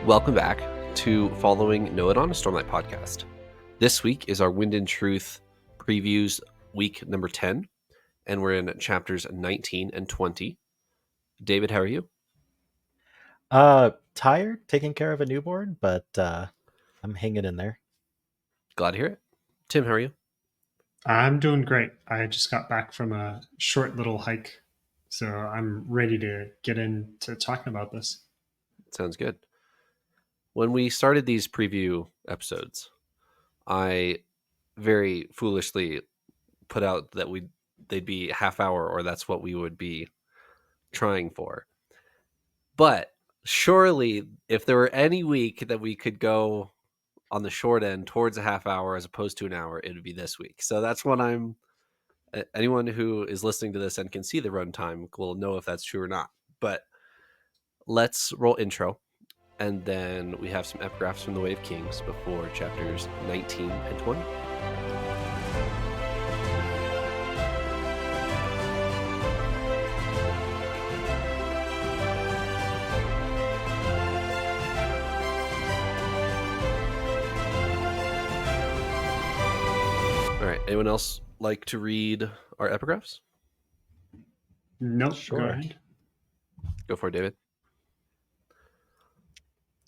Welcome back to Following Know It on a Stormlight podcast. This week is our Wind and Truth previews week number 10, and we're in chapters 19 and 20. David, how are you? Tired, taking care of a newborn, but I'm hanging in there. Glad to hear it. Tim, how are you? I'm doing great. I just got back from a short little hike, so I'm ready to get into talking about this. Sounds good. When we started these preview episodes, I very foolishly put out that they'd be half hour, or that's what we would be trying for. But surely, if there were any week that we could go on the short end towards a half hour as opposed to an hour, it would be this week. So that's what anyone who is listening to this and can see the runtime will know if that's true or not. But let's roll intro, and then we have some epigraphs from the Way of Kings before chapters 19 and 20. All right, anyone else like to read our epigraphs? Nope, Sure. Go ahead. Go for it, David.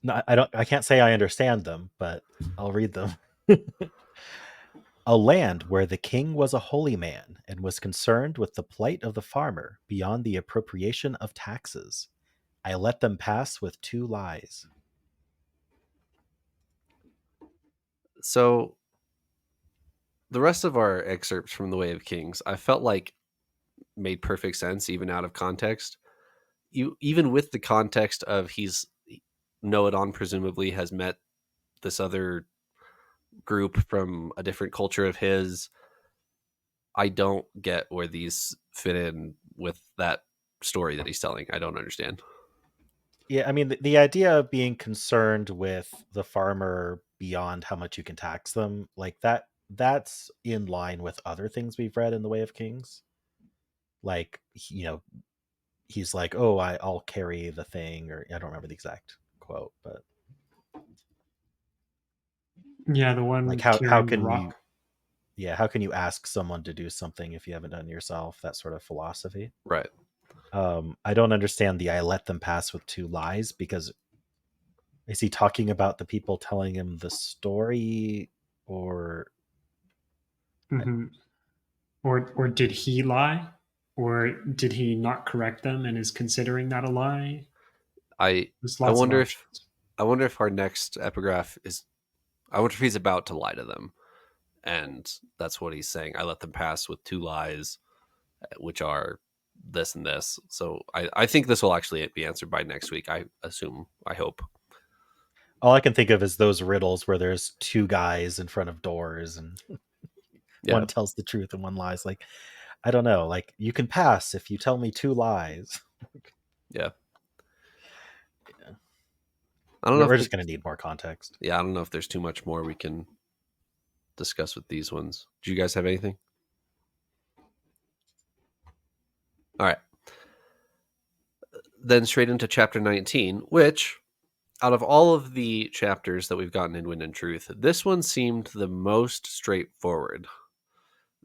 No, I can't say I understand them, but I'll read them. A land where the king was a holy man and was concerned with the plight of the farmer beyond the appropriation of taxes. I let them pass with 2 lies. So the rest of our excerpts from the Way of Kings, I felt like made perfect sense, even out of context. Even with the context of he's Noadon presumably has met this other group from a different culture of his. I don't get where these fit in with that story that he's telling. I don't understand. Yeah, I mean, the idea of being concerned with the farmer beyond how much you can tax them, like that's in line with other things we've read in the Way of Kings. Like, he's like, oh, I'll carry the thing, or I don't remember the exact quote, but Yeah, the one like how carrying the can rock. how can you ask someone to do something if you haven't done it yourself? That sort of philosophy. Right. I don't understand the I let them pass with 2 lies, because is he talking about the people telling him the story, or Mm-hmm. Or did he lie? Or did he not correct them and is considering that a lie? I There's lots of wonder options. I wonder if our next epigraph is, I wonder if he's about to lie to them, and that's what he's saying. I let them pass with 2 lies, which are this and this. So I think this will actually be answered by next week. I assume. I hope. all I can think of is those riddles where there's 2 guys in front of doors and Yeah. one tells the truth and one lies. Like, I don't know. Like, you can pass if you tell me 2 lies. Yeah. Yeah. I don't know. We're just going to need more context. Yeah, I don't know if there's too much more we can discuss with these ones. Do you guys have anything? All right. Then straight into chapter 19, which, out of all of the chapters that we've gotten in Wind and Truth, this one seemed the most straightforward.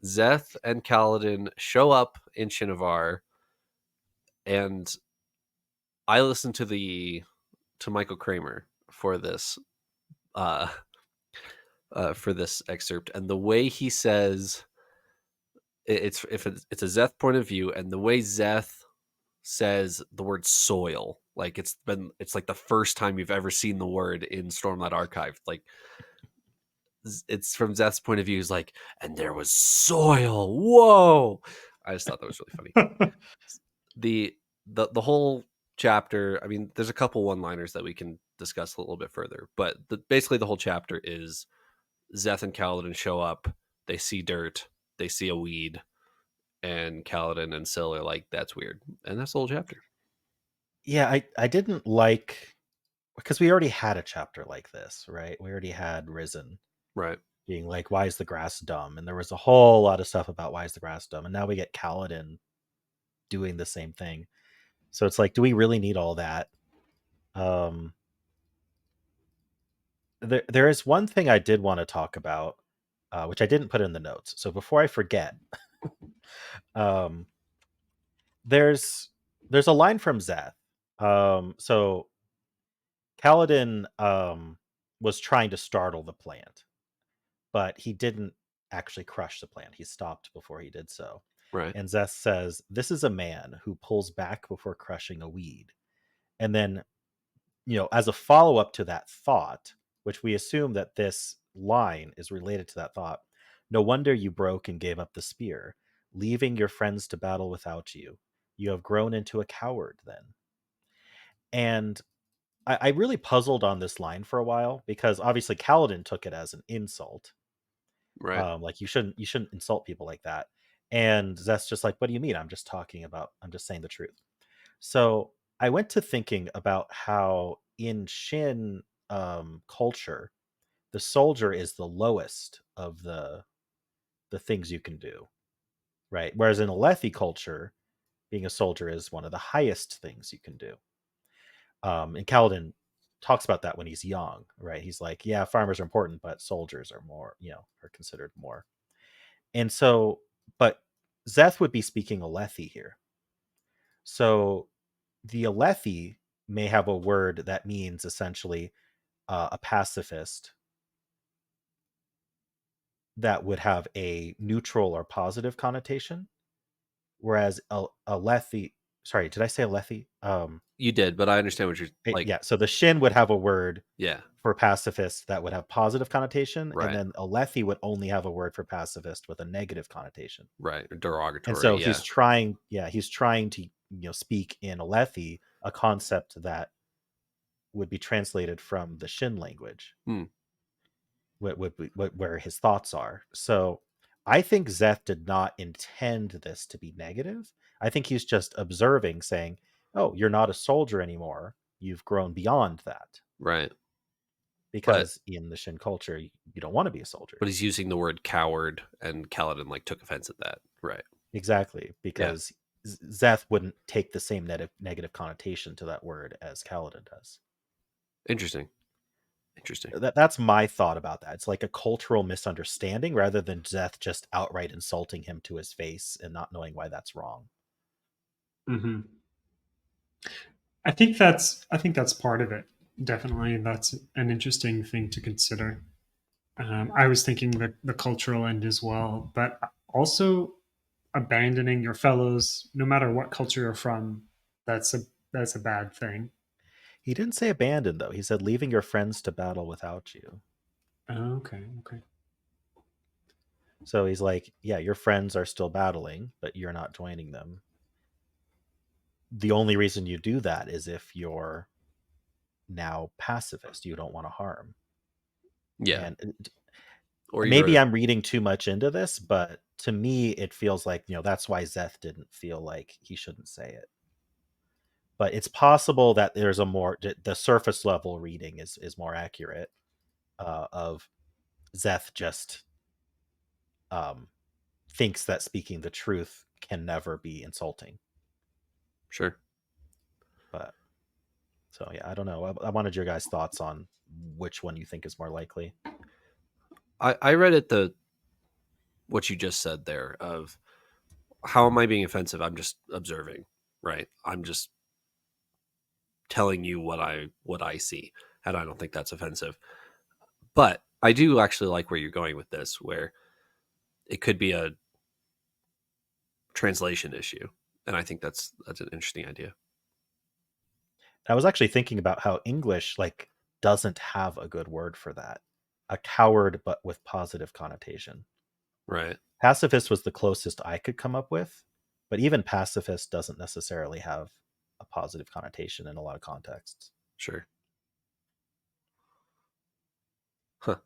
Szeth and Kaladin show up in Shinovar, and I listened to Michael Kramer for this excerpt, and the way he says it's a Szeth point of view, and the way Szeth says the word soil, like it's like the first time you've ever seen the word in Stormlight Archive. Like, it's from Szeth's point of view, is like, and there was soil. Whoa! I just thought that was really funny. the whole chapter, I mean, there's a couple one-liners that we can discuss a little bit further, but basically the whole chapter is Szeth and Kaladin show up, they see dirt, they see a weed, and Kaladin and Syl are like, that's weird. And that's the whole chapter. Yeah, I didn't like, because we already had a chapter like this, right? We already had Risen. Right. Being like, why is the grass dumb? And there was a whole lot of stuff about why is the grass dumb. And now we get Kaladin doing the same thing. So it's like, do we really need all that? there is one thing I did want to talk about, which I didn't put in the notes. So before I forget, um, there's a line from Zeth. So Kaladin was trying to startle the plant, but he didn't actually crush the plant. He stopped before he did so. Right. And Zeth says, "This is a man who pulls back before crushing a weed." And then, as a follow up to that thought, which we assume that this line is related to that thought, "No wonder you broke and gave up the spear, leaving your friends to battle without you. You have grown into a coward then." And I really puzzled on this line for a while because obviously Kaladin took it as an insult. Right. Like you shouldn't insult people like that. And Zeth's just like, "What do you mean? I'm just saying the truth." So I went to thinking about how in Shin culture, the soldier is the lowest of the things you can do, right? Whereas in Alethi culture, being a soldier is one of the highest things you can do. And Kaladin talks about that when he's young, right? He's like, "Yeah, farmers are important, but soldiers are more, are considered more." And so, but Zeth would be speaking Alethi here. So the Alethi may have a word that means essentially a pacifist that would have a neutral or positive connotation, whereas Alethi, sorry, did I say Alethi? You did, but I understand what you're like. Yeah, so the Shin would have a word Yeah. for pacifist that would have positive connotation, and Right. then Alethi would only have a word for pacifist with a negative connotation. Right. And Derogatory. so Yeah. he's trying to speak in Alethi, a concept that would be translated from the Shin language, Hmm. where his thoughts are. So I think Zeth did not intend this to be negative. I think he's just observing, saying, "Oh, you're not a soldier anymore. You've grown beyond that." Right. But Because in the Shin culture, you don't want to be a soldier. he's using the word coward, and Kaladin like took offense at that. Right. Exactly, Yeah. because Zeth wouldn't take the same negative connotation to that word as Kaladin does. Interesting. Interesting. That's my thought about that. It's like a cultural misunderstanding rather than Zeth just outright insulting him to his face and not knowing why that's wrong. Mm-hmm. I think that's part of it. Definitely, that's an interesting thing to consider. I was thinking the cultural end as well, but also abandoning your fellows, no matter what culture you're from. That's a that's a bad thing. He didn't say abandon, though. He said leaving your friends to battle without you. Okay, okay. So he's like, yeah, your friends are still battling, but you're not joining them. The only reason you do that is if you're now pacifist. You don't want to harm. Yeah. And Or maybe you're I'm reading too much into this, but to me, it feels like, that's why Zeth didn't feel like he shouldn't say it. But it's possible that there's the surface level reading is more accurate, of Zeth just um, thinks that speaking the truth can never be insulting. sure. But so yeah, I don't know. I wanted your guys' thoughts on which one you think is more likely. I read it what you just said there of how am I being offensive? I'm just observing, right? I'm just telling you what I see, and I don't think that's offensive. But I do actually like where you're going with this, where it could be a translation issue, and I think that's an interesting idea. I was actually thinking about how English doesn't have a good word for that. A coward, but with positive connotation. Right. Pacifist was the closest I could come up with, but even pacifist doesn't necessarily have a positive connotation in a lot of contexts. Sure. Huh.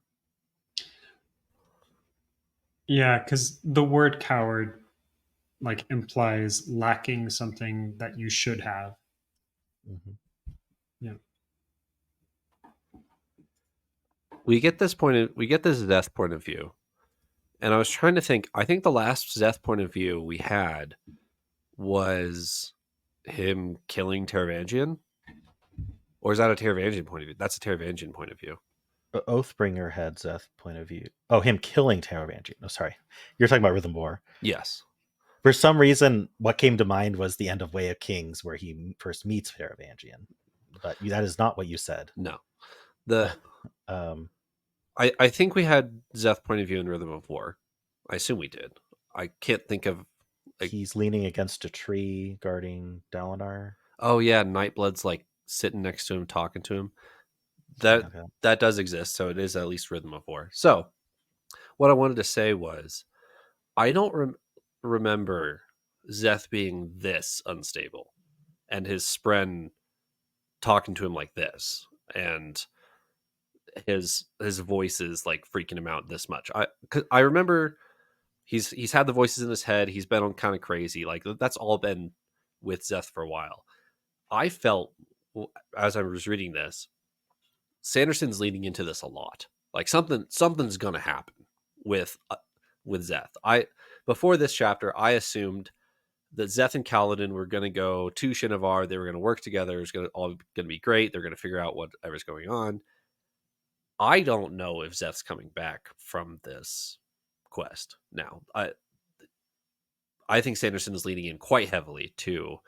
Yeah, because the word coward implies lacking something that you should have. Mm-hmm. Yeah. We get this Zeth point of view, and I was trying to think. I think the last Zeth point of view we had was him killing Taravangian, or is that a Taravangian point of view? That's a Taravangian point of view. Oathbringer had Zeth point of view. Oh, him killing Taravangian. No, sorry. You're talking about Rhythm War. Yes. For some reason, what came to mind was the end of Way of Kings, where he first meets Taravangian. But that is not what you said. No. The Um, I think we had Zeth point of view in Rhythm of War. I assume we did. I can't think of. Like, he's leaning against a tree guarding Dalinar. oh yeah, Nightblood's like sitting next to him, talking to him. Something That like that. that does exist, so it is at least Rhythm of War. So what I wanted to say was, I don't remember Zeth being this unstable, and his spren talking to him like this, and his voice is like freaking him out this much. I remember he's had the voices in his head. He's been on kind of crazy. Like that's all been with Zeth for a while. I felt as I was reading this, Sanderson's leading into this a lot. Like something's gonna happen with Zeth. I before this chapter, I assumed that Zeth and Kaladin were going to go to Shinovar. They were going to work together. It was all going to be great. They're going to figure out whatever's going on. I don't know if Zeth's coming back from this quest now. I think Sanderson is leaning in quite heavily to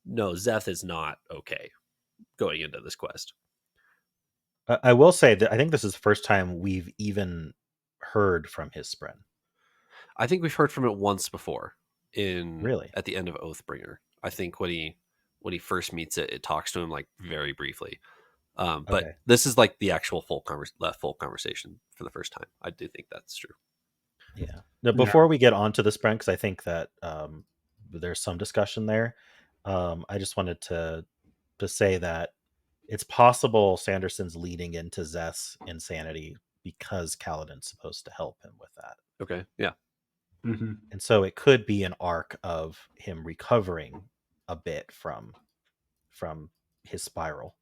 no, Zeth is not okay going into this quest. I will say that I think this is the first time we've even heard from his spren. I think we've heard from it once before Really? at the end of Oathbringer. I think when he first meets it, it talks to him like very briefly. But Okay. this is like the actual full conversation for the first time. I do think that's true. Yeah. Now, Yeah. before we get on to the spren, because I think that there's some discussion there, I just wanted to say that it's possible Sanderson's leading into Zeth's insanity because Kaladin's supposed to help him with that. Okay. Yeah. Mm-hmm. And so it could be an arc of him recovering a bit from his spiral,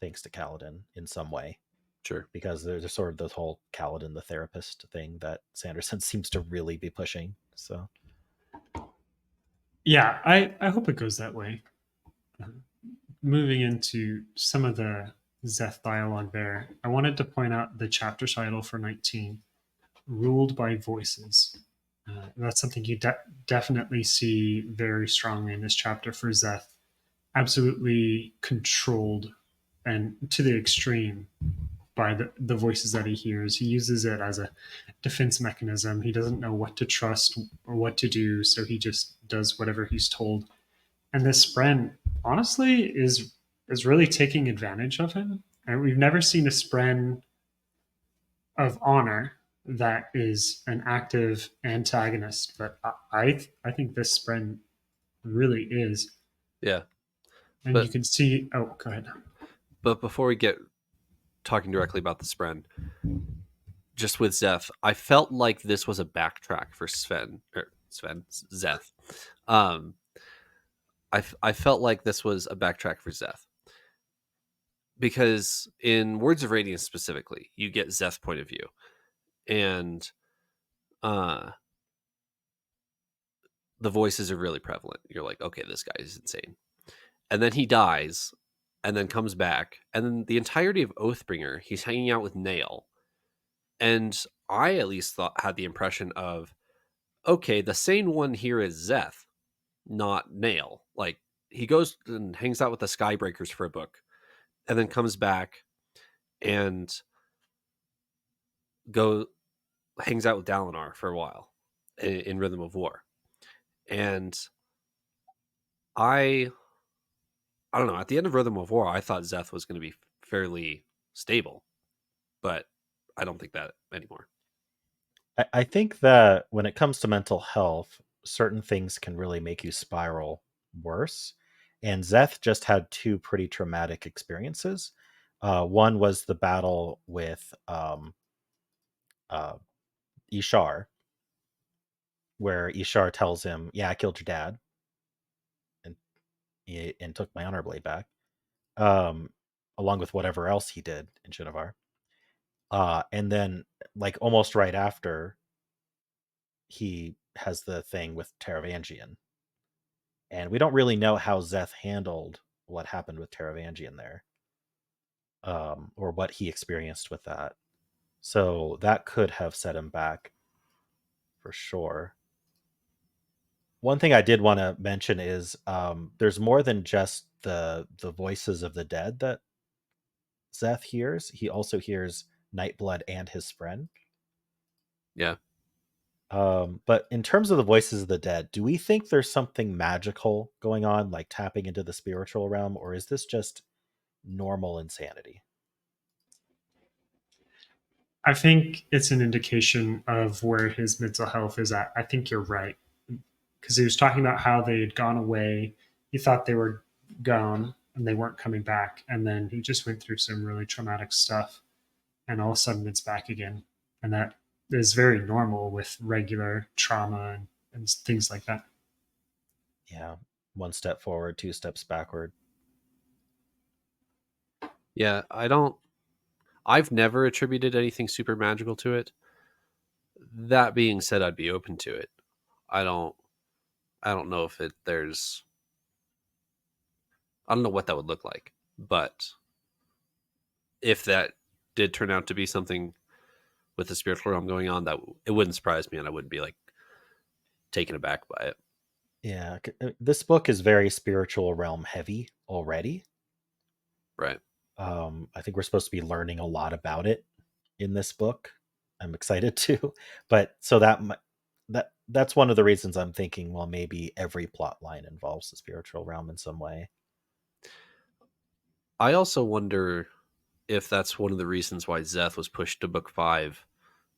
thanks to Kaladin in some way. Sure. Because there's sort of this whole Kaladin the therapist thing that Sanderson seems to really be pushing. So Yeah, I hope it goes that way. Moving into some of the Zeth dialogue there, I wanted to point out the chapter title for 19, Ruled by Voices. That's something you definitely see very strongly in this chapter for Zeth. Absolutely controlled and to the extreme by the voices that he hears. He uses it as a defense mechanism. He doesn't know what to trust or what to do, so he just does whatever he's told. And this spren, honestly, is really taking advantage of him. And we've never seen a spren of honor that is an active antagonist, but I think this spren really is. Yeah. And you can see. Oh, go ahead. But before we get talking directly about the spren, just with Zeth, I felt like this was a backtrack for Zeth. I felt like this was a backtrack for Zeth because in Words of Radiance specifically, you get Zeth's point of view, and the voices are really prevalent. You're like, okay, this guy is insane, and then he dies, and then comes back, and then the entirety of Oathbringer, he's hanging out with Nail, and I at least had the impression of, okay, the sane one here is Zeth, not Nail. Like he goes and hangs out with the Skybreakers for a book, and then comes back and hangs out with Dalinar for a while in Rhythm of War. And I don't know, at the end of Rhythm of War, I thought Zeth was going to be fairly stable, but I don't think that anymore. I think that when it comes to mental health, certain things can really make you spiral worse. And Zeth just had two pretty traumatic experiences. One was the battle with Ishar, where Ishar tells him, "Yeah, I killed your dad, and took my honor blade back, um, along with whatever else he did in Shinovar." And then, like almost right after, he has the thing with Taravangian, and we don't really know how Zeth handled what happened with Taravangian there. or what he experienced with that. So that could have set him back for sure. One thing I did want to mention is there's more than just the voices of the dead that Zeth hears. He also hears Nightblood and his friend. Yeah. But in terms of the voices of the dead, do we think there's something magical going on, like tapping into the spiritual realm, or is this just normal insanity? I think it's an indication of where his mental health is at. I think you're right. Because he was talking about how they had gone away. He thought they were gone and they weren't coming back. And then he just went through some really traumatic stuff. And all of a sudden it's back again. And that is very normal with regular trauma and things like that. Yeah, one step forward, two steps backward. Yeah, I've never attributed anything super magical to it. That being said, I'd be open to it. I don't I don't know if I don't know what that would look like, but if that did turn out to be something with the spiritual realm going on, that it wouldn't surprise me, and I wouldn't be like taken aback by it. Yeah, this book is very spiritual realm heavy already. Right. I think we're supposed to be learning a lot about it in this book. I'm excited to, but so that's one of the reasons I'm thinking, well, maybe every plot line involves the spiritual realm in some way. I also wonder if that's one of the reasons why Zeth was pushed to book 5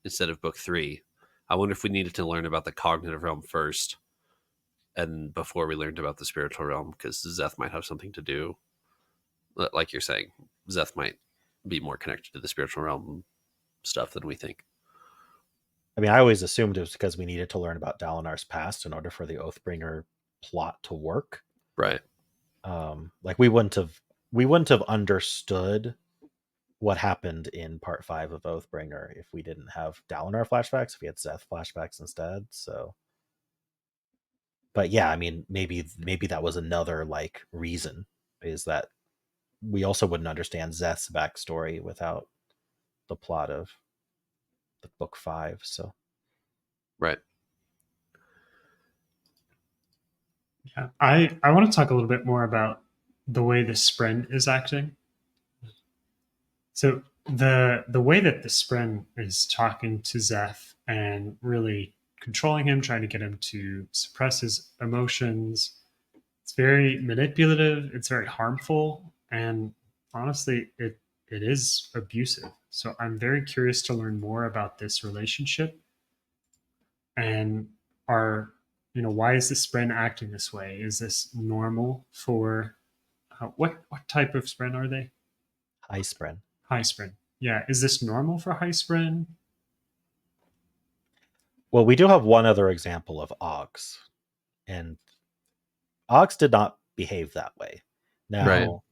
instead of book 3. I wonder if we needed to learn about the cognitive realm first, and before we learned about the spiritual realm, because Zeth might have something to do. Like you're saying, Zeth might be more connected to the spiritual realm stuff than we think. I mean, I always assumed it was because we needed to learn about Dalinar's past in order for the Oathbringer plot to work. Right. Like we wouldn't have understood what happened in part 5 of Oathbringer if we didn't have Dalinar flashbacks, if we had Zeth flashbacks instead. So, but yeah, I mean, maybe that was another like reason, is that we also wouldn't understand Zeth's backstory without the plot of the book 5. So Right. Yeah. I want to talk a little bit more about the way the Spren is acting. So the way that the Spren is talking to Zeth and really controlling him, trying to get him to suppress his emotions, it's very manipulative, it's very harmful, and honestly, it is abusive. So I'm very curious to learn more about this relationship and are why is the Spren acting this way? Is this normal for what type of Spren are they? High Spren. High Spren. Yeah, is this normal for High Spren? Well, we do have one other example of Oggs, and Oggs did not behave that way. Right. Now,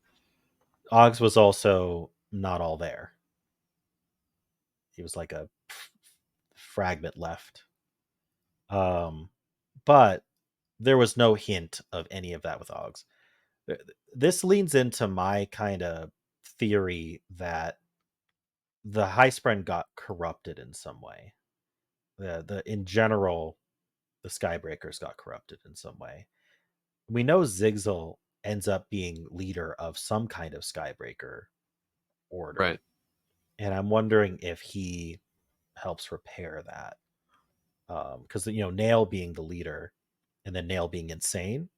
Oggs was also not all there. He was like a fragment left. But there was no hint of any of that with Oggs. This leans into my kind of theory that the High Spren got corrupted in some way. The in general, the Skybreakers got corrupted in some way. We know Zigzil ends up being leader of some kind of Skybreaker order. Right. And I'm wondering if he helps repair that. Because Nail being the leader and then Nail being insane,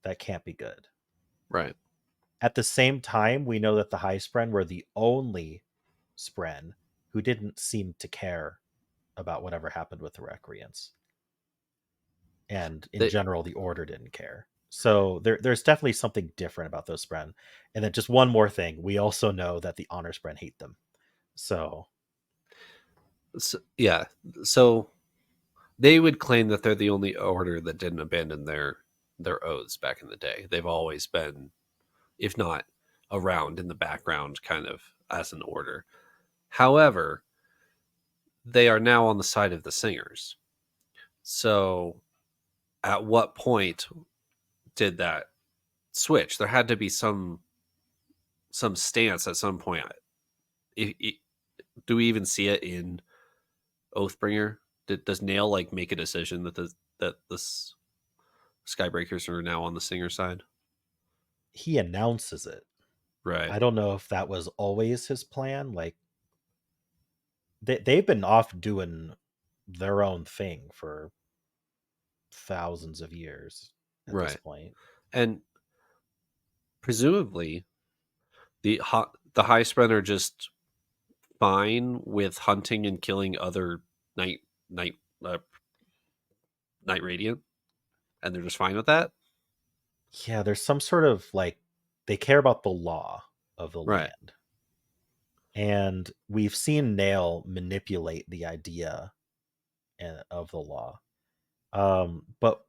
that can't be good. Right. At the same time, we know that the High Spren were the only Spren who didn't seem to care about whatever happened with the Recreants. And in They, general, the Order didn't care. So there's definitely something different about those Spren. And then just one more thing, we also know that the Honor Spren hate them. So yeah. So they would claim that they're the only order that didn't abandon their oaths back in the day. They've always been, if not around in the background, kind of as an order. However, they are now on the side of the singers. So at what point did that switch? There had to be some stance at some point do we even see it in Oathbringer? Does Nail like make a decision that the Skybreakers are now on the Singer side? He announces it. Right. I don't know if that was always his plan. Like they've been off doing their own thing for thousands of years at this Right. point. And presumably the Highspren are just fine with hunting and killing other night night uh, night radiant, and they're just fine with that. Yeah, there's some sort of like they care about the law of the Right. land. And we've seen Nail manipulate the idea of the law. But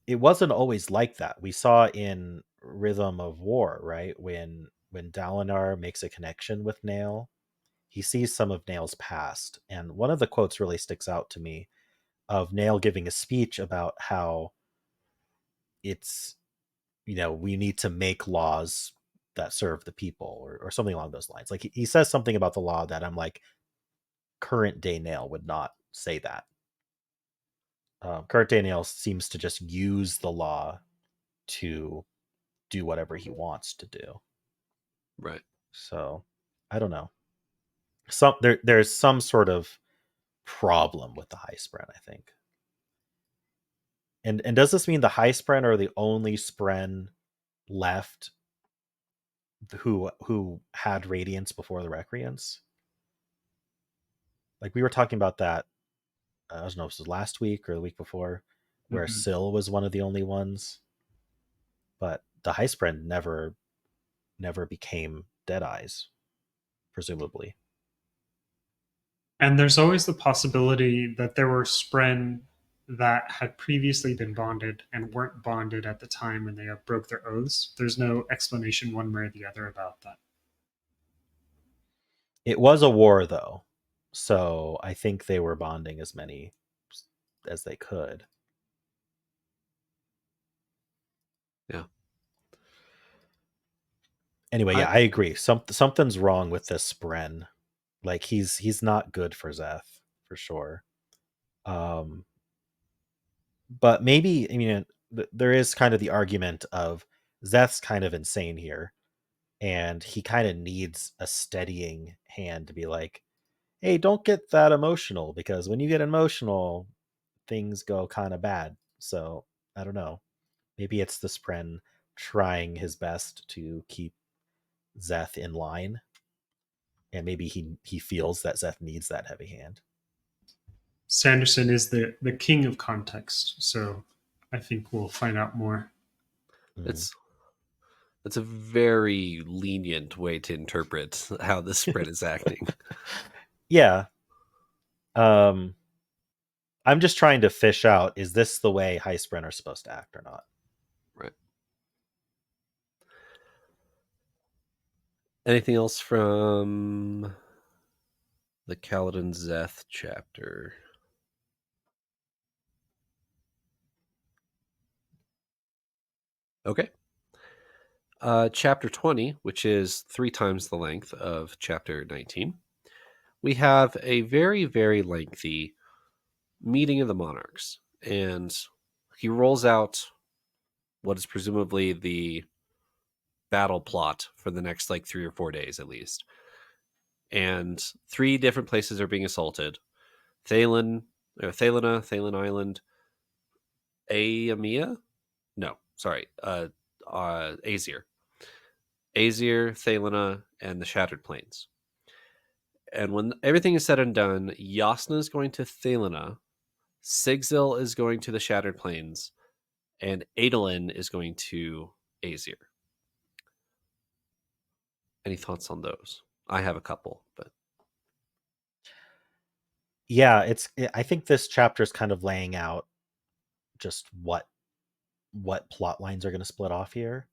it wasn't always like that. We saw in Rhythm of War, right? When Dalinar makes a connection with Nail, he sees some of Nail's past. And one of the quotes really sticks out to me of Nail giving a speech about how it's, we need to make laws that serve the people or something along those lines. Like he says something about the law that I'm like, current day Nail would not say that. Current day Nail seems to just use the law to do whatever he wants to do. Right. So I don't know. There's some sort of problem with the high spren, I think. And does this mean the high spren are the only spren left who had radiance before the recreants? Like we were talking about that, I don't know if this was last week or the week before, where Mhm. Syl was one of the only ones. But the high spren never became dead eyes, presumably. And there's always the possibility that there were Spren that had previously been bonded and weren't bonded at the time when they broke their oaths. There's no explanation one way or the other about that. It was a war though, so I think they were bonding as many as they could. Yeah. Anyway, I yeah, I agree. Something's wrong with this Spren. Like he's not good for Zeth for sure. Um, but maybe I mean there is kind of the argument of Zeth's kind of insane here, and he kind of needs a steadying hand to be like, "Hey, don't get that emotional because when you get emotional, things go kind of bad." So I don't know. Maybe it's the Spren trying his best to keep Zeth in line, and maybe he feels that Zeth needs that heavy hand. Sanderson is the king of context, so I think we'll find out more. Mm. it's it's a very lenient way to interpret how this spread is acting. Yeah. Um, I'm just trying to fish out: is this the way High Spren are supposed to act or not? Right. Anything else from the Kaladin Zeth chapter? Okay. Chapter 20, which is 3 times the length of chapter 19, we have a very, very lengthy meeting of the monarchs. And he rolls out what is presumably the battle plot for the next like 3 or 4 days at least. And 3 different places are being assaulted: Thalen, Thalen Island, Aemia? No, sorry, Azir. Azir, Thalena, and the Shattered Plains. And when everything is said and done, Yasna is going to Thalena, Sigzil is going to the Shattered Plains, and Adolin is going to Azir. Any thoughts on those? I have a couple, but Yeah, I think this chapter is kind of laying out just what plot lines are going to split off here.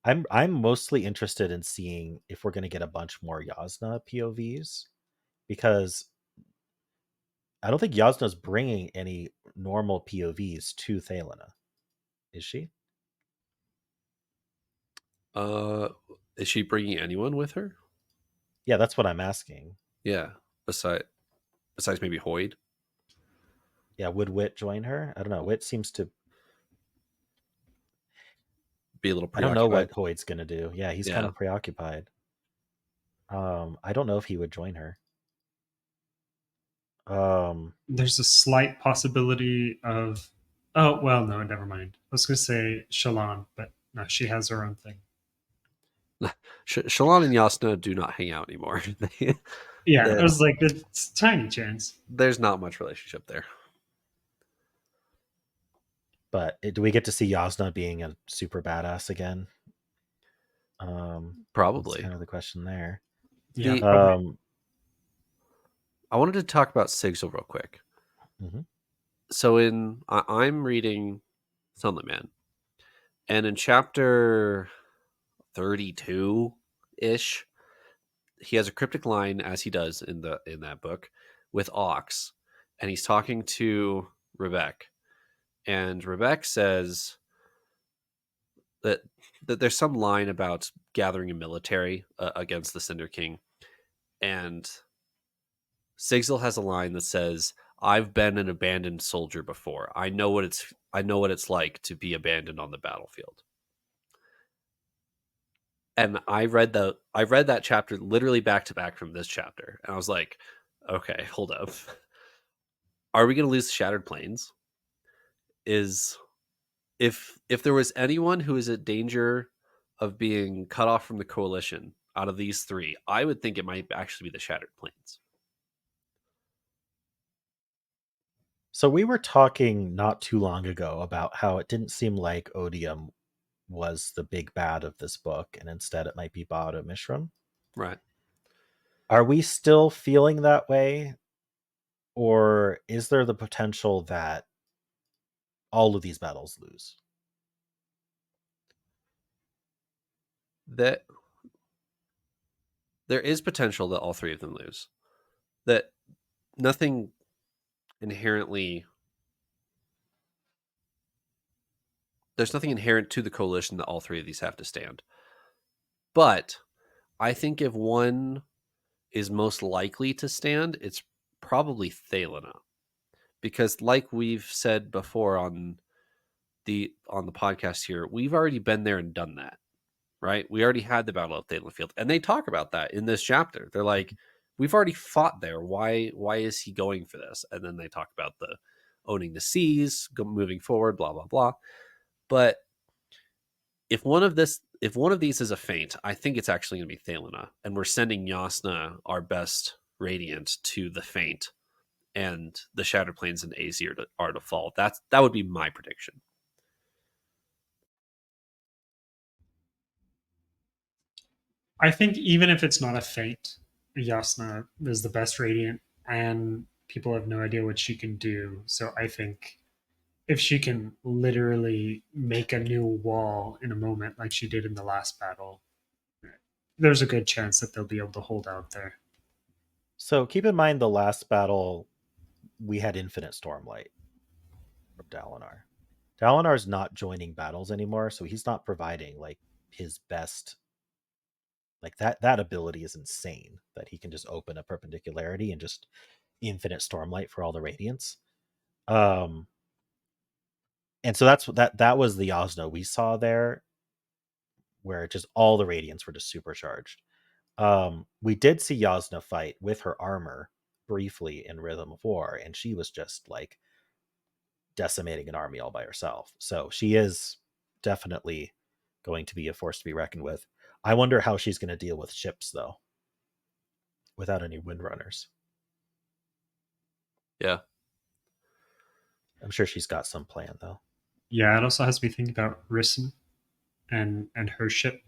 I'm mostly interested in seeing if we're going to get a bunch more Yasna POVs, because I don't think Yasna's bringing any normal POVs to Thalena, is she? uh, is she bringing anyone with her? Yeah, that's what I'm asking. Yeah. Besides maybe Hoyd. Yeah, would Wit join her? I don't know. Wit seems to. Be a little I don't know preoccupied. what Hoyd's gonna do. Yeah, he's kind Yeah. of preoccupied. I don't know if he would join her. There's a slight possibility of. Oh well, no, never mind. I was going to say Shalon, but no, she has her own thing. Shalon and Yasna do not hang out anymore. Yeah, I That was like, it's a tiny chance. there's not much relationship there. But do we get to see Yasna being a super badass again? That's Probably. kind of the question there. Yeah, The probably. I wanted to talk about Sigil real quick. Mhm. So I'm reading Sunlit Man, and in chapter 32 ish, he has a cryptic line, as he does in that book, with Ox, and he's talking to Rebecca, and Rebecca says that there's some line about gathering a military against the Cinder King, and Sigil has a line that says, "I've been an abandoned soldier before. I know what it's like to be abandoned on the battlefield." And I read that chapter literally back to back from this chapter, and I was like, "Okay, hold up. Are we going to lose the Shattered Plains? Is if there was anyone who is at danger of being cut off from the coalition out of these three, I would think it might actually be the Shattered Plains." So we were talking not too long ago about how it didn't seem like Odium was the big bad of this book, and instead it might be Bada Mishram. Right. Are we still feeling that way? Or is there the potential that all of these battles lose? That there is potential that all three of them lose. That nothing inherently there's nothing inherent to the coalition that all three of these have to stand. But I think if one is most likely to stand, it's probably Thelena. Because like we've said before on the podcast here, we've already been there and done that. Right? We already had the Battle of Thalen Field. And they talk about that in this chapter. They're like, we've already fought there. Why is he going for this? And then they talk about the owning the seas, moving forward, blah, blah, blah. But if one of these is a feint, I think it's actually going to be Thelena, and we're sending Yasna, our best Radiant, to the feint, and the Shattered Plains and AZ are to fall. That would be my prediction. I think even if it's not a feint, Yasna is the best Radiant, and people have no idea what she can do. So I think if she can literally make a new wall in a moment, like she did in the last battle, there's a good chance that they'll be able to hold out there. So keep in mind the last battle, we had infinite Stormlight from Dalinar. Dalinar's not joining battles anymore, so he's not providing like his best. Like that ability is insane that he can just open a perpendicularity and just infinite Stormlight for all the radiance. Um and so that was the Yasna we saw there, where just all the radiants were just supercharged. We did see Yasna fight with her armor briefly in Rhythm of War, and she was just like decimating an army all by herself. So she is definitely going to be a force to be reckoned with. I wonder how she's going to deal with ships though, without any windrunners. Yeah. I'm sure she's got some plan though. Yeah, it also has me think about Risen and her ship.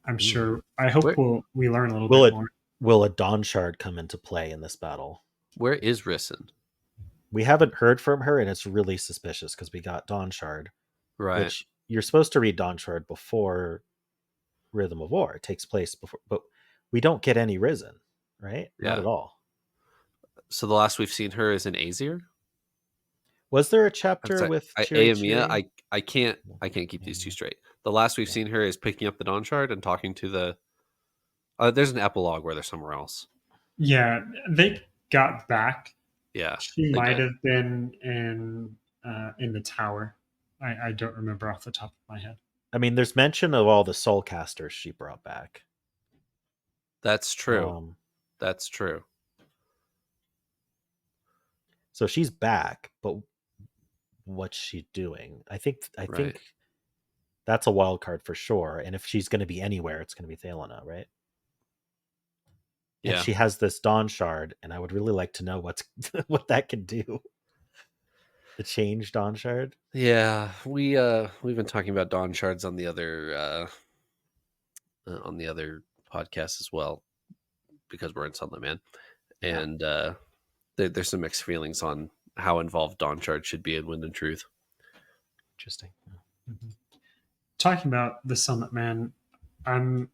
I'm sure. I hope Where we learn a little Will bit it more. will a Dawn Shard come into play in this battle? where is Risen? We haven't heard from her, and it's really suspicious because we got Dawn Shard, Right. which you're supposed to read Dawn Shard before Rhythm of War. It takes place before, but we don't get any Risen, right? Not Yeah. at all. So the last we've seen her is in Azir. Was there a I'm chapter sorry, with Chiri Aemia. Chiri? I can't keep these two straight. The last we've Yeah. seen her is picking up the Dawn Shard and talking to the There's an epilogue where they're somewhere else. Yeah, they got back. Yeah, She they might did. have been in the tower. I don't remember off the top of my head. I mean, there's mention of all the soul casters she brought back. That's true. That's true. So she's back, but what's she doing? I think Right. that's a wild card for sure. And if she's going to be anywhere, it's going to be Thelena, right? And Yeah. she has this Dawn Shard, and I would really like to know what that can do. The change Dawn Shard. Yeah, we've been talking about Dawn Shards on the other podcast as well because we're in Sunlit Man, Yeah. and there's some mixed feelings on how involved Dawn Shard should be in Wind and Truth. Interesting. Mm-hmm. Talking about the Summit Man, I'm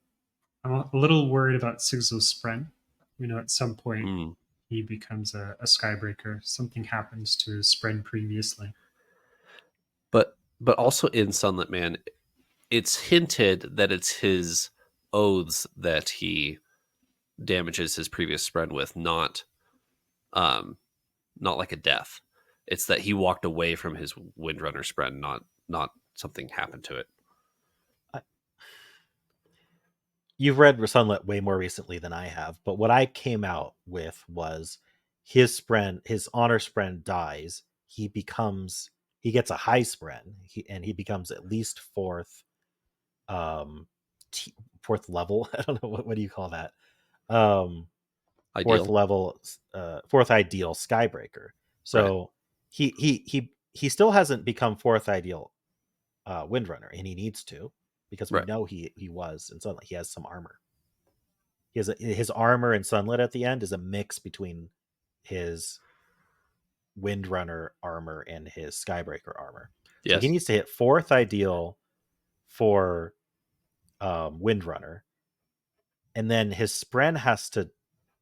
a little worried about Sigil's Spren. You know, at some point he becomes a Skybreaker. Something happens to his Spren previously. But also in Sunlit Man, it's hinted that it's his oaths that he damages his previous Spren with, not like a death. It's that he walked away from his Windrunner Spren, not something happened to it. You've read Sunlit way more recently than I have, but what I came out with was his honor Spren dies. He gets a high Spren, and he becomes at least fourth level. I don't know what do you call that? Fourth Ideal. level, fourth ideal Skybreaker. So right. he still hasn't become fourth ideal Windrunner, and he needs to, because we know he was in Sunlit. He has some armor. His armor in Sunlit at the end is a mix between his Windrunner armor and his Skybreaker armor. Yes. So he needs to hit fourth ideal for Windrunner, and then his Spren has to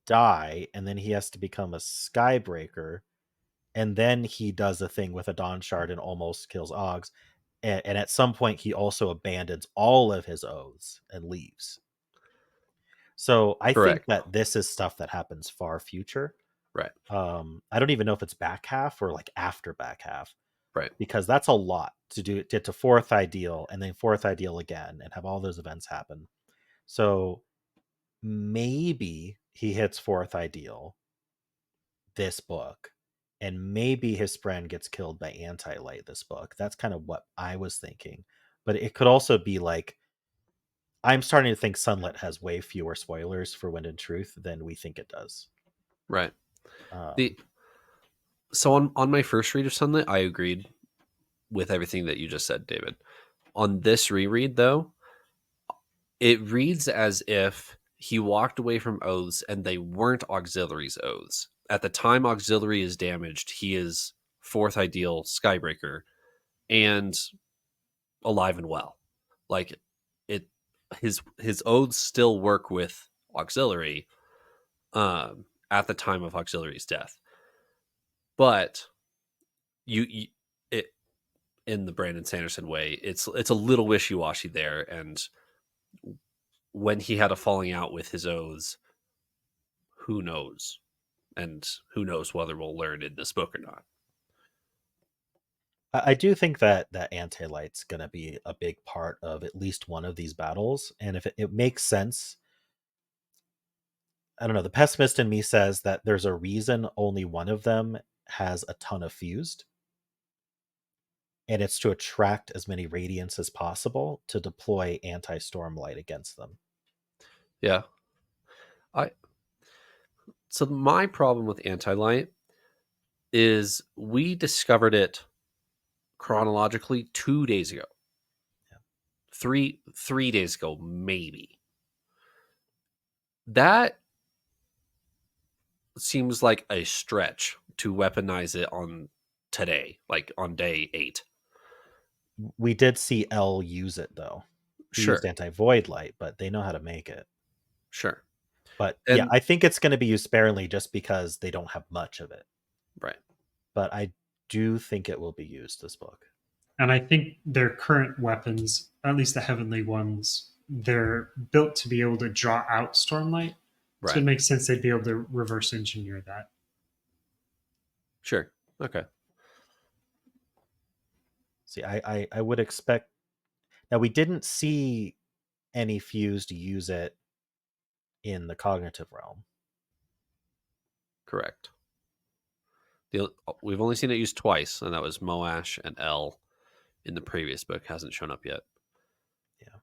die, and then he has to become a Skybreaker, and then he does a thing with a Dawn Shard and almost kills Oggs, and at some point he also abandons all of his oaths and leaves. So I think that this is stuff that happens far future. Right. I don't even know if it's back half or like after back half. Right. Because that's a lot to get to fourth ideal and then fourth ideal again and have all those events happen. So maybe he hits fourth ideal this book, and maybe his Spren gets killed by Anti-Light this book. That's kind of what I was thinking. But it could also be like, I'm starting to think Sunlit has way fewer spoilers for Wind and Truth than we think it does. Right. So on my first read of Sunlit, I agreed with everything that you just said, David. On this reread, though, it reads as if he walked away from oaths and they weren't Auxiliary's oaths. At the time Auxiliary is damaged, he is fourth ideal Skybreaker and alive and well. Like his oaths still work with Auxiliary at the time of Auxiliary's death. But it in the Brandon Sanderson way, it's a little wishy-washy there, and when he had a falling out with his oaths, who knows? And who knows whether we'll learn in this book or not. I do think that Anti-Light's going to be a big part of at least one of these battles. And if it makes sense, I don't know, the pessimist in me says that there's a reason only one of them has a ton of fused. And it's to attract as many radiants as possible to deploy anti-Stormlight against them. Yeah. So my problem with Anti-Light is we discovered it chronologically 2 days ago. Yeah. 3 days ago, maybe. That seems like a stretch to weaponize it on today, like on day 8. We did see L use it, though. He used anti-void light, but they know how to make it. Sure. But yeah, I think it's going to be used sparingly just because they don't have much of it. Right. But I do think it will be used this book. And I think their current weapons, at least the heavenly ones, they're built to be able to draw out Stormlight. So Right. it makes sense they'd be able to reverse engineer that. Sure. Okay. See, I would expect. Now, we didn't see any fused use it in the cognitive realm. Correct. We've only seen it used twice, and that was Moash and L in the previous book. Hasn't shown up yet. Yeah.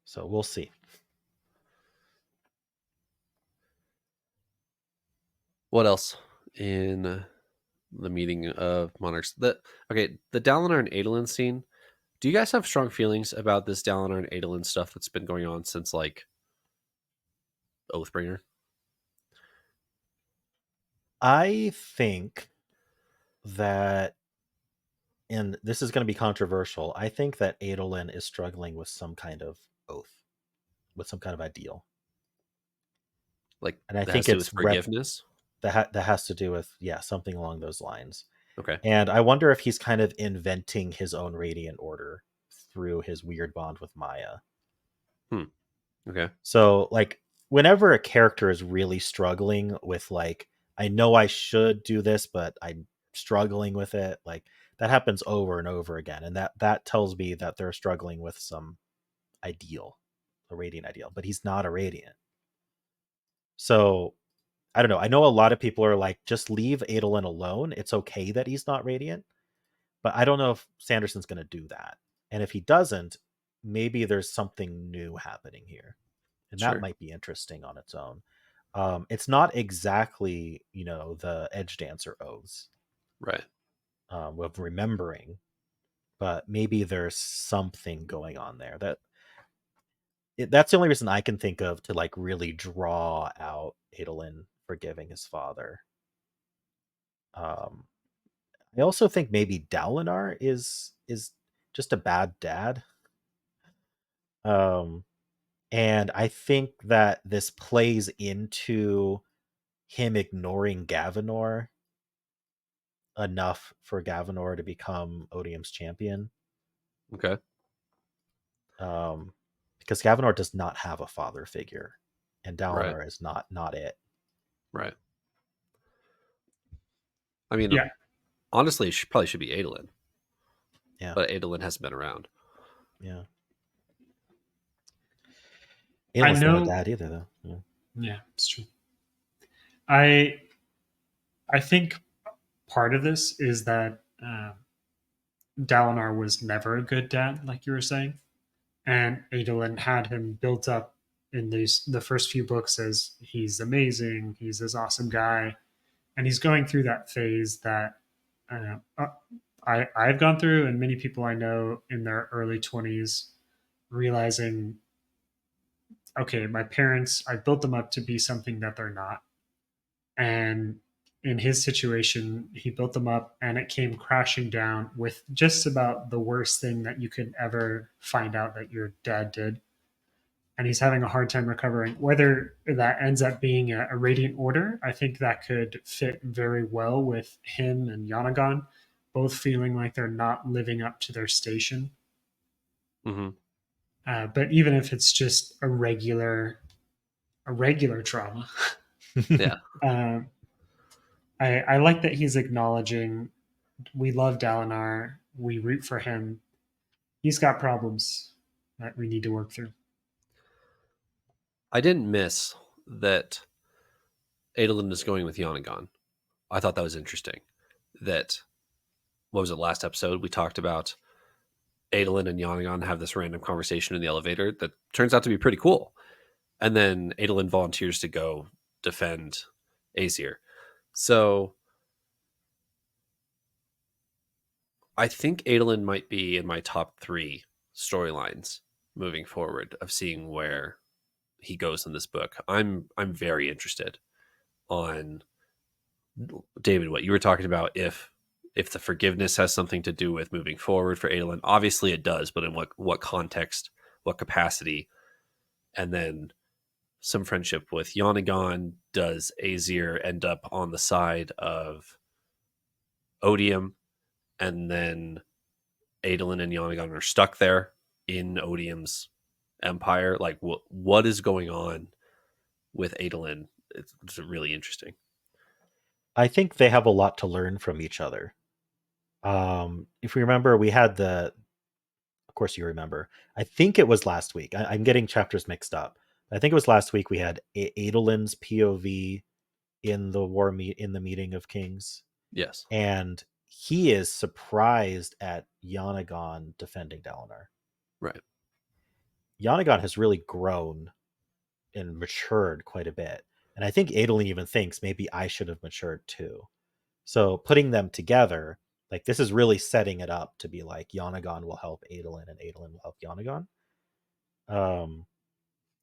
So we'll see. What else in the meeting of Monarchs? The Dalinar and Adolin scene. Do you guys have strong feelings about this Dalinar and Adolin stuff that's been going on since like Oathbringer? I think that, and this is going to be controversial, I think that Adolin is struggling with some kind of oath, with some kind of ideal. Like, And I that has think to do it's with forgiveness? that has to do with, yeah, something along those lines. Okay. And I wonder if he's kind of inventing his own radiant order through his weird bond with Maya. Okay. So, like, whenever a character is really struggling with, like, I know I should do this, but I'm struggling with it, like, that happens over and over again. And that tells me that they're struggling with some ideal, a radiant ideal, but he's not a radiant. So, I don't know. I know a lot of people are like, just leave Adolin alone. It's okay that he's not radiant. But I don't know if Sanderson's going to do that. And if he doesn't, maybe there's something new happening here. And that Sure. might be interesting on its own. It's not exactly, the Edge Dancer oaths Right. of remembering, but maybe there's something going on there. That's the only reason I can think of to like really draw out Adolin forgiving his father. Um, I also think maybe Dalinar is just a bad dad. Um, and I think that this plays into him ignoring Gavinor enough for Gavinor to become Odium's champion. Okay. Because Gavinor does not have a father figure, and Right. Dalinar is not it. Right. I mean, Yeah, honestly, it probably should be Adolin, Yeah, but Adolin hasn't been around. yeah. I Aelin's not a know. dad either, though. Yeah. Yeah, it's true. I I think part of this is that Dalinar was never a good dad, like you were saying, and Adolin had him built up in the first few books as he's amazing, he's this awesome guy, and he's going through that phase that I've gone through, and many people I know in their early 20s, realizing, okay, my parents, I built them up to be something that they're not, and in his situation, he built them up and it came crashing down with just about the worst thing that you could ever find out that your dad did. And he's having a hard time recovering. Whether that ends up being a radiant order, I think that could fit very well with him and Yanagon, both feeling like they're not living up to their station. Mm-hmm. But even if it's just a regular trauma, Yeah. um, I like that he's acknowledging we love Dalinar, we root for him. He's got problems that we need to work through. I didn't miss that Adolin is going with Yanagon. I thought that was interesting. That, what was it, last episode we talked about Adolin and Yanagon have this random conversation in the elevator that turns out to be pretty cool. And then Adolin volunteers to go defend Aesir. So I think Adolin might be in my top 3 storylines moving forward of seeing where he goes in this book. I'm very interested on, David, what you were talking about, if the forgiveness has something to do with moving forward for Adolin. Obviously it does, but in what context, what capacity, and then some friendship with Yanagon. Does Aesir end up on the side of Odium? And then Adolin and Yonaghan are stuck there in Odium's empire. Like, what is going on with Adolin? It's really interesting. I think they have a lot to learn from each other. If we remember, we had of course you remember, I think it was last week. I'm getting chapters mixed up. I think it was last week we had Adolin's POV in the meeting of kings, Yes. and he is surprised at Yonaghan defending Dalinar. Right. Yonaghan has really grown and matured quite a bit. And I think Adolin even thinks maybe I should have matured too. So putting them together, like this is really setting it up to be like Yonaghan will help Adolin and Adolin will help Yonaghan.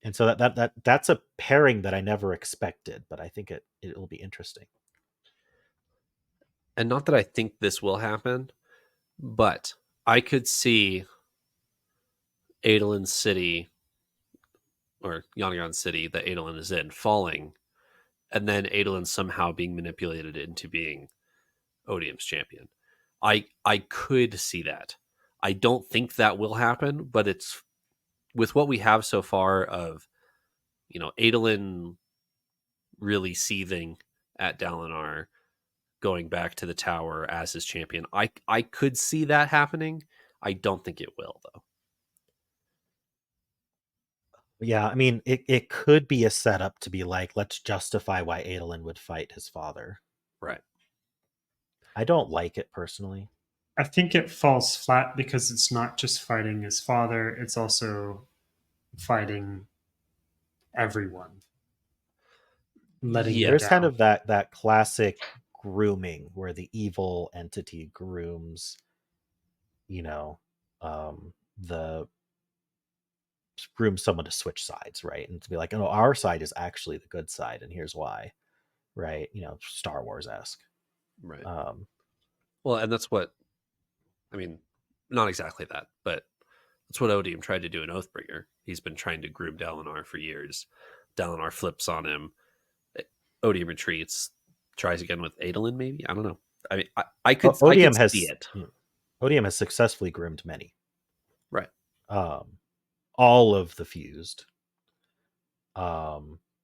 And so that's a pairing that I never expected, but I think it'll be interesting. And not that I think this will happen, but I could see Adolin City or Yonaghan City that Adolin is in falling, and then Adolin somehow being manipulated into being Odium's champion. I could see that. I don't think that will happen, but it's with what we have so far of, Adolin really seething at Dalinar, going back to the tower as his champion. I could see that happening. I don't think it will though. Yeah, I mean, it could be a setup to be like, let's justify why Adolin would fight his father. Right. I don't like it personally. I think it falls flat because it's not just fighting his father, it's also fighting everyone, letting them Yes. There's kind down. of that classic grooming where the evil entity grooms, the someone to switch sides, right? And to be like, oh, our side is actually the good side, and here's why, right? Star Wars-esque. Right. Um, Well, and that's what, I mean, not exactly that, but that's what Odium tried to do in Oathbringer. He's been trying to groom Dalinar for years. Dalinar flips on him. Odium retreats, tries again with Adolin, maybe? I don't know. I mean, I could Odium see has it. Odium has successfully groomed many. Right. All of the fused.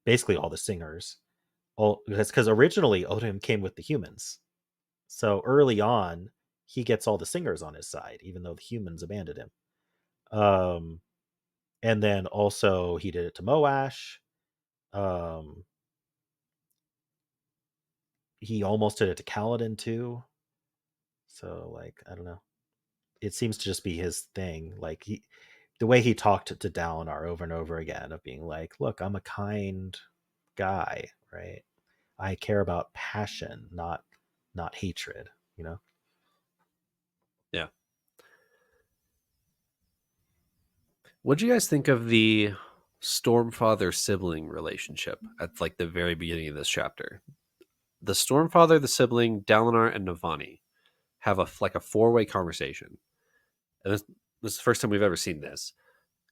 Basically all the singers. Because originally Odium came with the humans. So early on, he gets all the singers on his side, even though the humans abandoned him. And then also he did it to Moash. He almost did it to Kaladin too. So I don't know. It seems to just be his thing. The way he talked to Dalinar over and over again of being like, look, I'm a kind guy, right? I care about passion, not hatred, Yeah. What do you guys think of the Stormfather sibling relationship at the very beginning of this chapter? The Stormfather, the sibling, Dalinar, and Navani have a four-way conversation. And this is the first time we've ever seen this.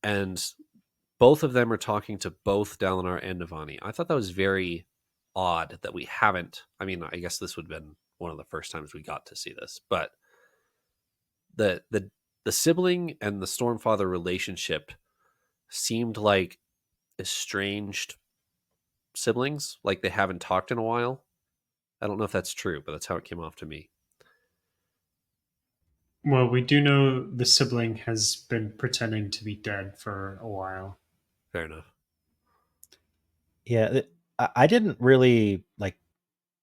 And both of them are talking to both Dalinar and Navani. I thought that was very odd that we haven't. I mean, I guess this would have been one of the first times we got to see this, but the sibling and the Stormfather relationship seemed like estranged siblings, like they haven't talked in a while. I don't know if that's true, but that's how it came off to me. Well, we do know the sibling has been pretending to be dead for a while. Fair enough. Yeah, I didn't really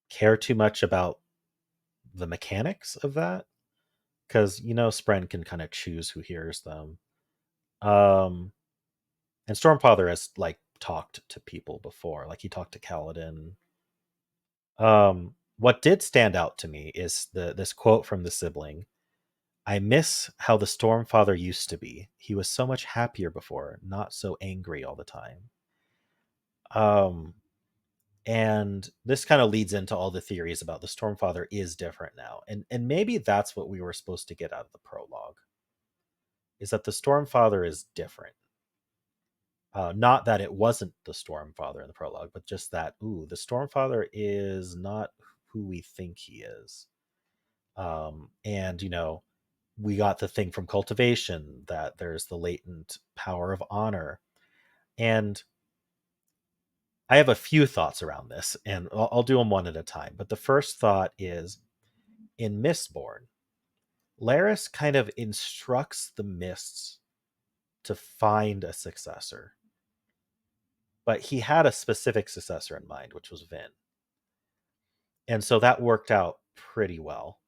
care too much about the mechanics of that because Spren can kind of choose who hears them. And Stormfather has talked to people before, like he talked to Kaladin. What did stand out to me is this quote from the sibling. I miss how the Stormfather used to be. He was so much happier before, not so angry all the time. And this kind of leads into all the theories about the Stormfather is different now. And maybe that's what we were supposed to get out of the prologue. Is that the Stormfather is different. Not that it wasn't the Stormfather in the prologue, but just that, the Stormfather is not who we think he is. And we got the thing from cultivation that there's the latent power of honor. And I have a few thoughts around this, and I'll do them one at a time. But the first thought is, in Mistborn, Laris kind of instructs the Mists to find a successor. But he had a specific successor in mind, which was Vin. And so that worked out pretty well.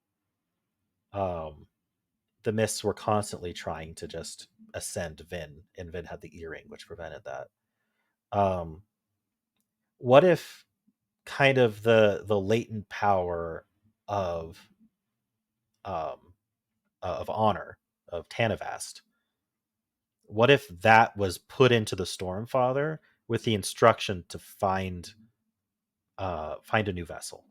The Mists were constantly trying to just ascend Vin, and Vin had the earring, which prevented that. What if kind of the latent power of honor of Tanavast? What if that was put into the Stormfather with the instruction to find a new vessel?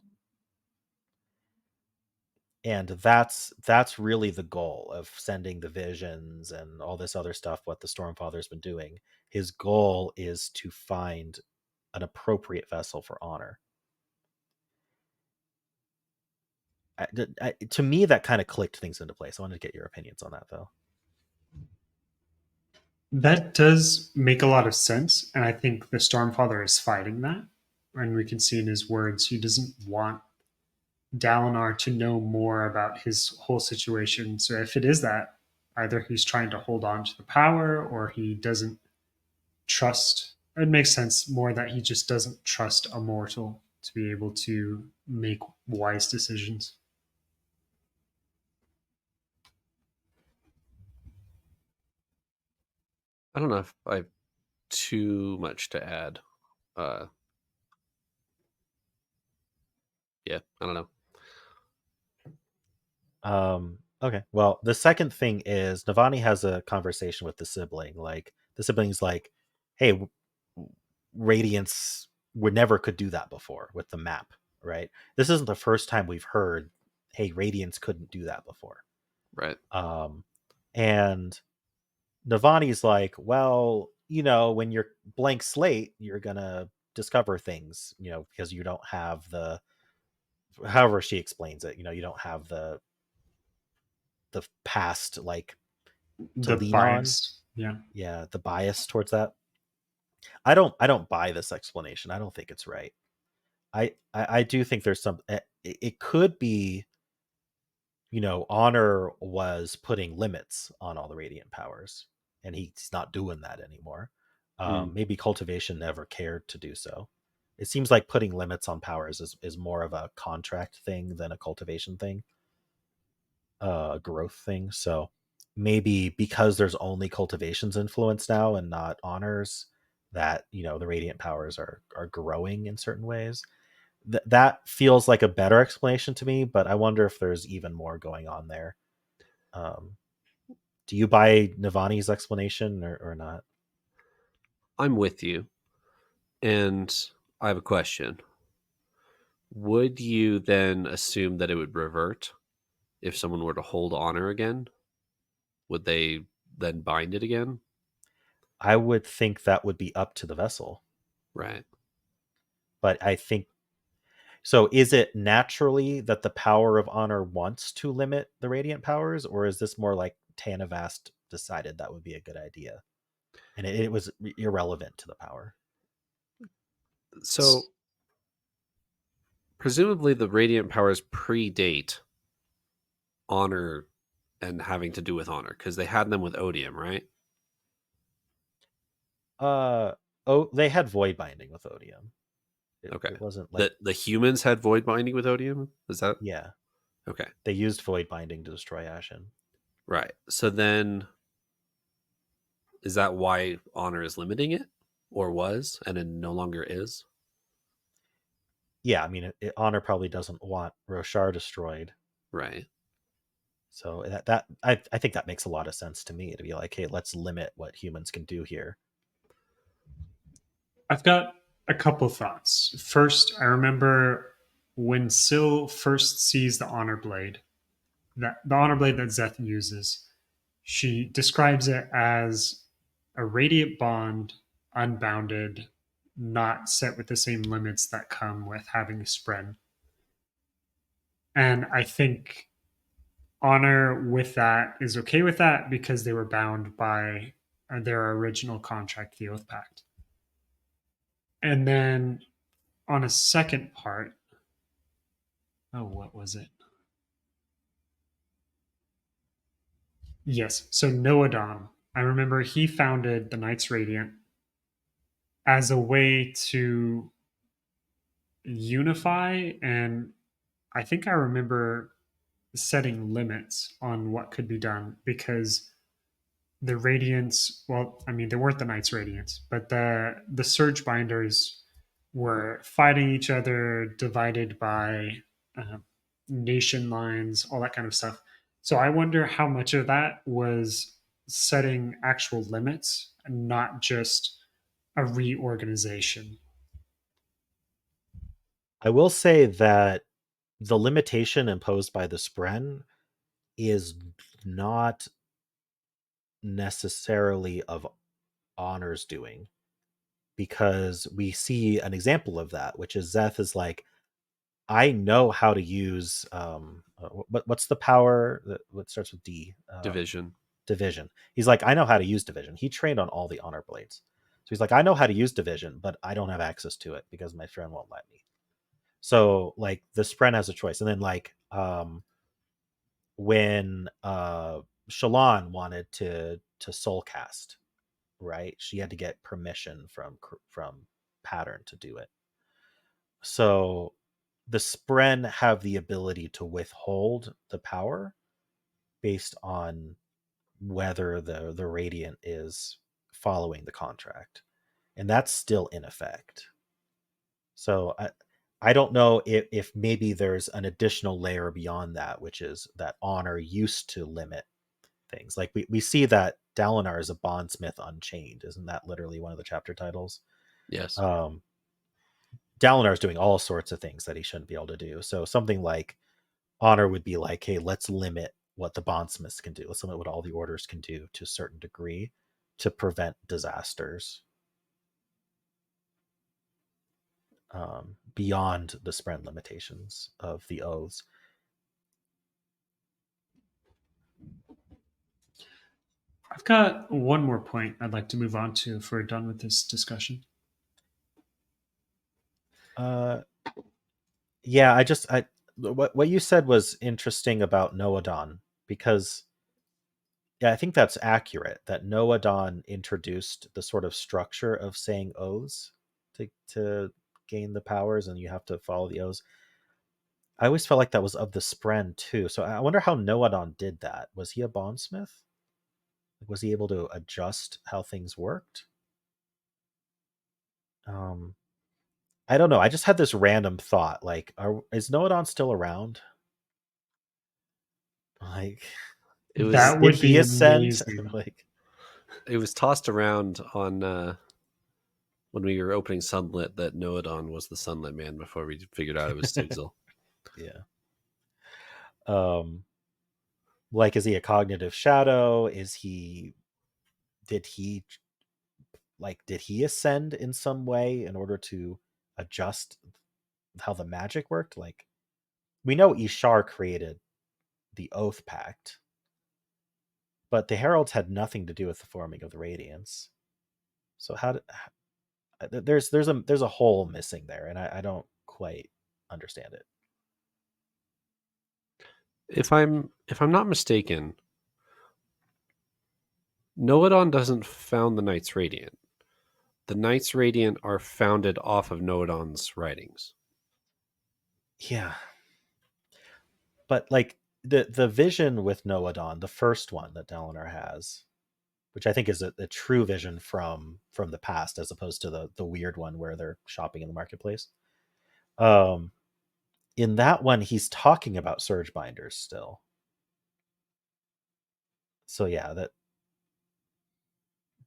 And that's really the goal of sending the visions and all this other stuff, what the Stormfather's been doing. His goal is to find an appropriate vessel for honor. To me, that kind of clicked things into place. I wanted to get your opinions on that, though. That does make a lot of sense, and I think the Stormfather is fighting that. And we can see in his words, he doesn't want Dalinar to know more about his whole situation. So if it is that, either he's trying to hold on to the power or he doesn't trust. It makes sense more that he just doesn't trust a mortal to be able to make wise decisions. I don't know if I have too much to add. Yeah, I don't know. Okay. Well, the second thing is Navani has a conversation with the sibling. Like the sibling's like, "Hey, Radiance, we never could do that before with the map, right? This isn't the first time we've heard, hey, Radiance couldn't do that before." Right. And Navani's like, well, when you're blank slate, you're gonna discover things, because you don't have the, however she explains it, you don't have the past, like, to The lean on. bias. Yeah. Yeah, the bias towards that. I don't buy this explanation. I don't think it's right. I do think there's some, it could be, Honor was putting limits on all the radiant powers, and he's not doing that anymore. Maybe cultivation never cared to do so. It seems like putting limits on powers is more of a contract thing than a cultivation thing, a growth thing. So maybe because there's only cultivation's influence now and not honors, that the radiant powers are growing in certain ways. That feels like a better explanation to me, but I wonder if there's even more going on there. Do you buy Navani's explanation or not? I'm with you. And I have a question. Would you then assume that it would revert if someone were to hold honor again? Would they then bind it again? I would think that would be up to the vessel. Right. But I think, so is it naturally that the power of honor wants to limit the radiant powers, or is this more like Tanavast decided that would be a good idea and it was irrelevant to the power? So presumably the radiant powers predate honor and having to do with honor, because they had them with odium, right? They had void binding with odium. Okay. It wasn't like, The humans had void binding with odium? Is that yeah, okay? they used void binding to destroy Ashen. Right. So then is that why honor is limiting it, or was, and it no longer is? Yeah, I mean, honor probably doesn't want Roshar destroyed. Right. So I think that makes a lot of sense to me, to be like, hey, let's limit what humans can do here. I've got a couple thoughts. First, I remember when Syl first sees the honor blade, that the honor blade that Zeth uses, she describes it as a radiant bond, unbounded, not set with the same limits that come with having a spren. And I think Honor with that is okay with that because they were bound by their original contract, the Oath Pact. And then on a second part, oh, what was it? Yes, so Noadon. I remember he founded the Knights Radiant as a way to unify, and I think I remember setting limits on what could be done because the Radiants, well, I mean, they weren't the Knights Radiants, but the Surge Binders were fighting each other, divided by uh, nation lines, all that kind of stuff. So I wonder how much of that was setting actual limits and not just a reorganization. I will say that the limitation imposed by the Spren is not necessarily of Honor's doing, because we see an example of that, which is Zeth is like, I know how to use what's the power that what starts with D? Division. Division. He's like, I know how to use division. He trained on all the honor blades. So he's like, I know how to use division, but I don't have access to it because my friend won't let me. So like the Spren has a choice. And then like when Shallan wanted to soul cast, right? She had to get permission from Pattern to do it. So the Spren have the ability to withhold the power based on whether the Radiant is following the contract, and that's still in effect. So I don't know if maybe there's an additional layer beyond that, which is that Honor used to limit things. Like we see that Dalinar is a bondsmith unchained. Isn't that literally one of the chapter titles? Yes. Dalinar is doing all sorts of things that he shouldn't be able to do. So something like Honor would be like, hey, let's limit what the bondsmiths can do. Let's limit what all the orders can do to a certain degree to prevent disasters beyond the Spren limitations of the oaths. I've got one more point I'd like to move on to if we're done with this discussion. Yeah, what you said was interesting about Noadon, because yeah, I think that's accurate that Noadon introduced the sort of structure of saying oaths to gain the powers, and you have to follow the oaths. I always felt like that was of the Spren too. So I wonder how Noadon did that. Was he a bondsmith? Was he able to adjust how things worked? I don't know. I just had this random thought. Like, is Noadon still around? Like, It was That did would he be ascend? amazing. Like, it was tossed around on when we were opening Sunlit that Noadon was the Sunlit Man before we figured out it was Stigzil. yeah. Like, is he a cognitive shadow? Did he did he ascend in some way in order to adjust how the magic worked? Like, we know Ishar created the Oath Pact, but the Heralds had nothing to do with the forming of the Radiance. So there's a hole missing there, and I don't quite understand it. If I'm not mistaken, Noadon doesn't found the Knights Radiant. The Knights Radiant are founded off of Noadon's writings. Yeah, but like the vision with Noadon, the first one that Dalinar has, which I think is a true vision from the past, as opposed to the weird one where they're shopping in the marketplace. In that one, he's talking about surge binders still. So yeah,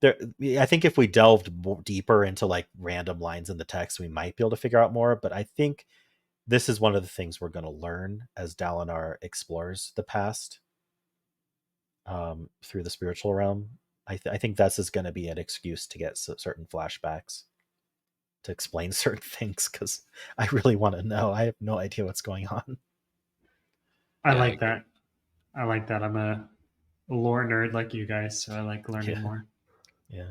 I think if we delved deeper into like random lines in the text, we might be able to figure out more. But I think this is one of the things we're going to learn as Dalinar explores the past through the spiritual realm. I think this is going to be an excuse to get certain flashbacks to explain certain things, because I really want to know. I have no idea what's going on. I Yeah, I like agree. that. I like that. I'm a lore nerd like you guys, so I like learning Yeah. more. Yeah.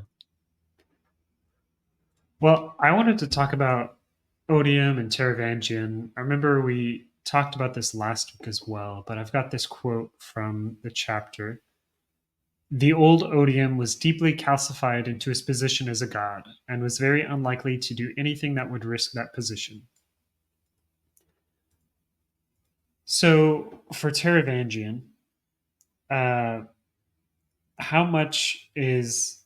Well, I wanted to talk about Odium and Teravangian. I remember we talked about this last week as well, but I've got this quote from the chapter. The old Odium was deeply calcified into his position as a god, and was very unlikely to do anything that would risk that position. So for Teravangian, uh, how much is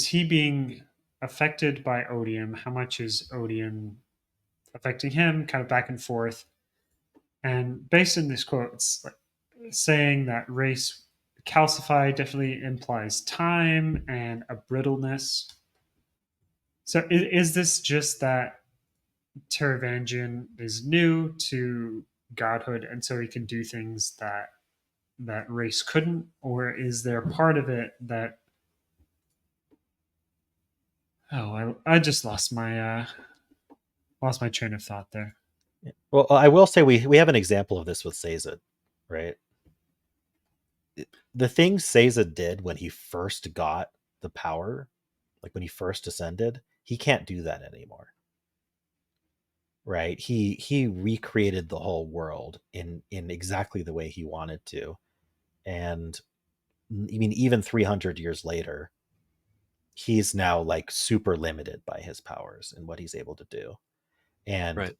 he being affected by Odium? How much is Odium affecting him? Kind of back and forth. And based on this quote, it's like saying that race calcified definitely implies time and a brittleness. So is this just that Teravangian is new to godhood, and so he can do things that race couldn't, or is there part of it that I just lost my train of thought there. Well, I will say we have an example of this with Sazed, right? The things Sazed did when he first got the power, like when he first ascended, he can't do that anymore. Right? He recreated the whole world in exactly the way he wanted to. And I mean, even 300 years later, he's now like super limited by his powers and what he's able to do. And Right.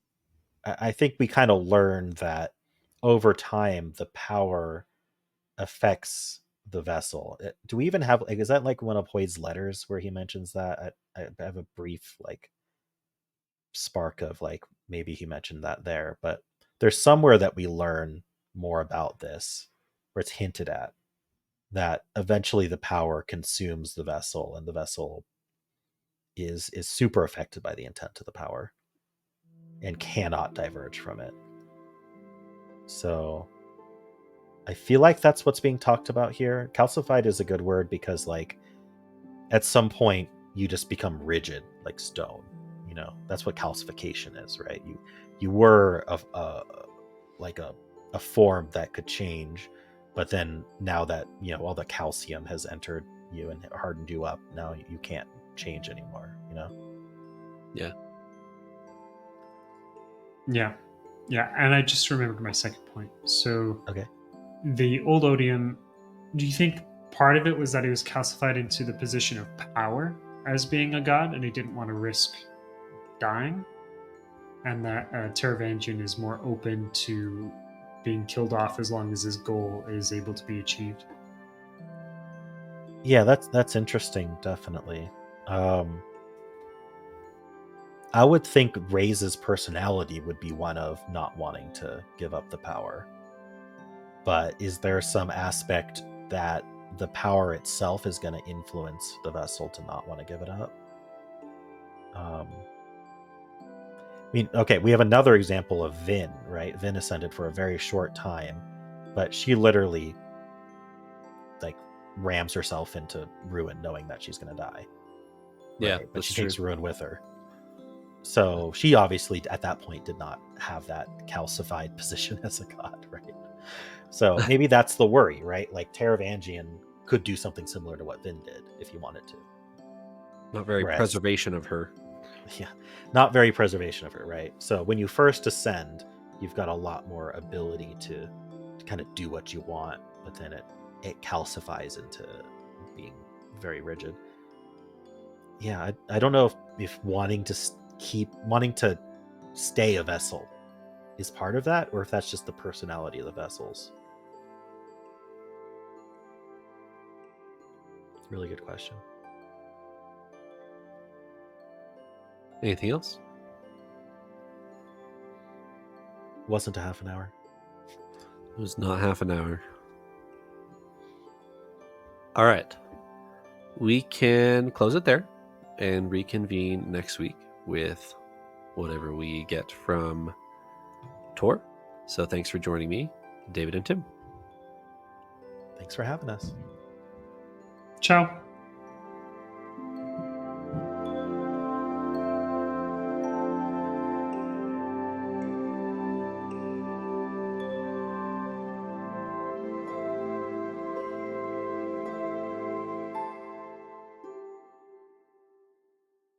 I think we kind of learn that over time, the power affects the vessel. Do we even have like, is that like one of Hoyd's letters where he mentions that? I have a brief like spark of like maybe he mentioned that there, but there's somewhere that we learn more about this where it's hinted at that eventually the power consumes the vessel and the vessel is super affected by the intent of the power and cannot diverge from it. So I feel like that's what's being talked about here. Calcified is a good word because like at some point you just become rigid like stone. You know, that's what calcification is, right? You were a form that could change, but then now that, you know, all the calcium has entered you and hardened you up, now you can't change anymore, you know? Yeah. Yeah. Yeah. And I just remembered my second point. So Okay. the old Odium, do you think part of it was that he was calcified into the position of power as being a god and he didn't want to risk dying? And that Teravangian is more open to being killed off as long as his goal is able to be achieved? Yeah, that's interesting, definitely. I would think Ray's personality would be one of not wanting to give up the power. But is there some aspect that the power itself is going to influence the vessel to not want to give it up? I mean, okay, we have another example of Vin, right? Vin ascended for a very short time, but she literally like rams herself into ruin knowing that she's going to die. Yeah, Right? But that's she true. takes ruin with her. So she obviously at that point did not have that calcified position as a god, right? So maybe that's the worry, right? Like Teravangian could do something similar to what Vin did if he wanted to. Not very Whereas, preservation of her. yeah, not very preservation of her, right? So when you first ascend, you've got a lot more ability to kind of do what you want, but then it calcifies into being very rigid. Yeah, I don't know if wanting to wanting to stay a vessel is part of that, or if that's just the personality of the vessels. Really good question. Anything else? Wasn't a half an hour. It was not half an hour. All right. We can close it there and reconvene next week with whatever we get from Tor. So thanks for joining me, David and Tim. Thanks for having us. Ciao.